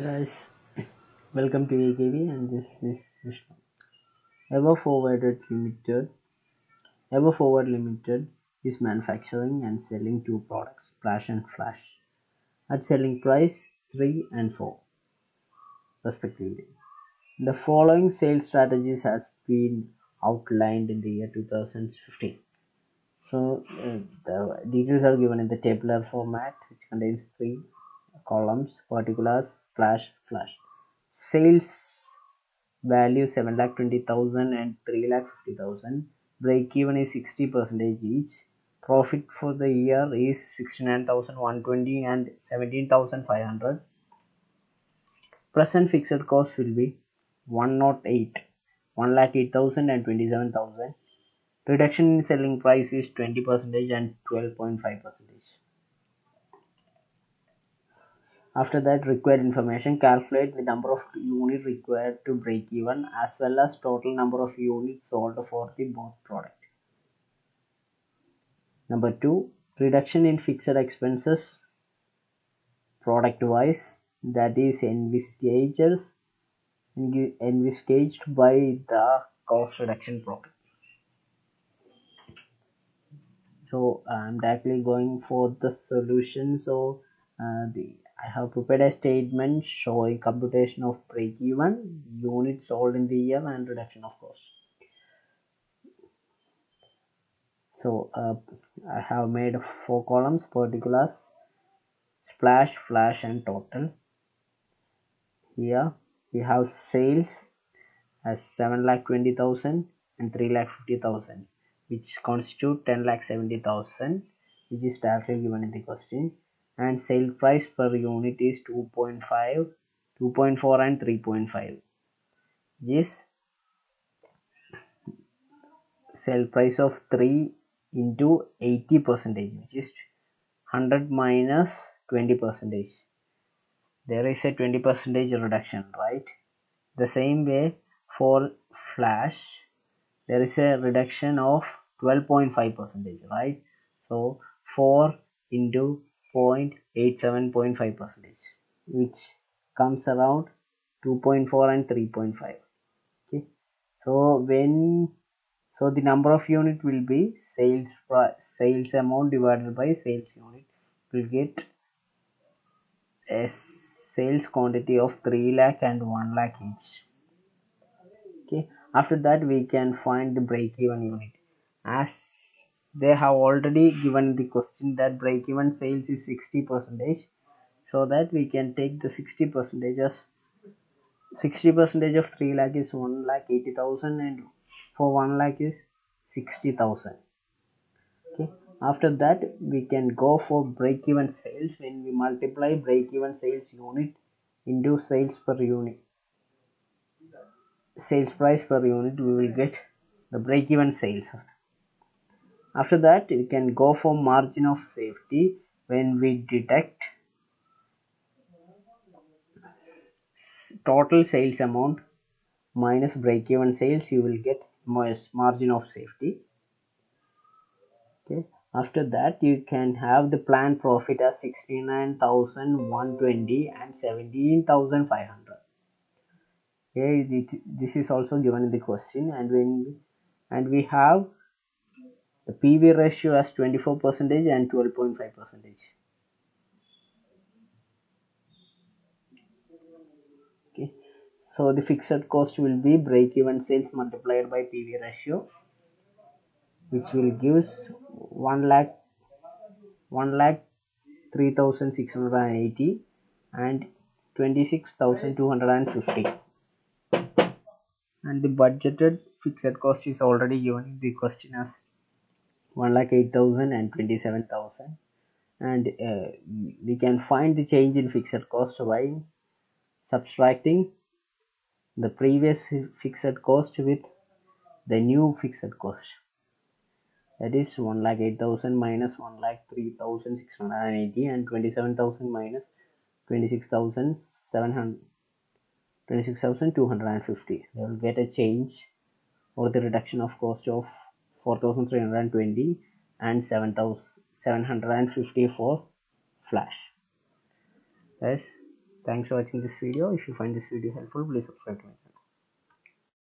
Guys, welcome to EIKV and this is Vishnu. Ever Forward Limited is manufacturing and selling two products, Flash and Flash, at selling price 3 and 4 respectively. The following sales strategies has been outlined in the year 2015. So the details are given in the tabular format, which contains 3 columns: particulars, flash. Sales value 7,20,000 and 3,50,000. Break even is 60% each. Profit for the year is 69,120 and 17,500. Present fixed cost will be 1,08,000 and 27,000. Reduction in selling price is 20% and 12.5%. After that, required information: calculate the number of units required to break even as well as total number of units sold for the both product. Number 2, reduction in fixed expenses product wise, that is envisaged by the cost reduction program. So I'm directly going for the solution. So I have prepared a statement showing computation of break even, units sold in the year, and reduction of cost. So I have made 4 columns: particulars, splash, flash, and total. Here we have sales as 7,20,000 and 3,50,000, which constitute 10,70,000, which is directly given in the question. And sale price per unit is 2.5, 2.4 and 3.5. This sale price of 3 into 80%, which is 100 minus 20%. There is a 20% reduction, right? The same way for flash, there is a reduction of 12.5%, right? So 4 into 0.87.5%, which comes around 2.4 and 3.5. Okay, so the number of unit will be sales amount divided by sales unit. Will get a sales quantity of 3 lakh and 1 lakh each. Okay, after that we can find the break even unit. As they have already given the question that break even sales is 60%, so that we can take the 60% as 60% of 3 lakh is 1,80,000 and for 1 lakh is 60,000. Okay, after that we can go for break even sales. When we multiply break even sales unit into sales per unit, sales price per unit, we will get the break even sales. After that we can go for margin of safety. When we deduct total sales amount minus break even sales, you will get margin of safety. Okay, after that you can have the planned profit as 69,120 and 17,500. Okay, this is also given in the question. And we have the PV ratio as 24% and 12.5%. Okay, so the fixed cost will be break even sales multiplied by PV ratio, which will give 1 lakh 3,680 and 26,250. And the budgeted fixed cost is already given in the question as 1,08,000 and 27,000. And we can find the change in fixed cost by subtracting the previous fixed cost with the new fixed cost. That is 1,08,000 minus 1,03,680 and 27,000 minus 26,250. They will get a change or the reduction of cost of 4,320 and 7,750 for flash. Yes. Thanks for watching this video. If you find this video helpful, please subscribe to my channel.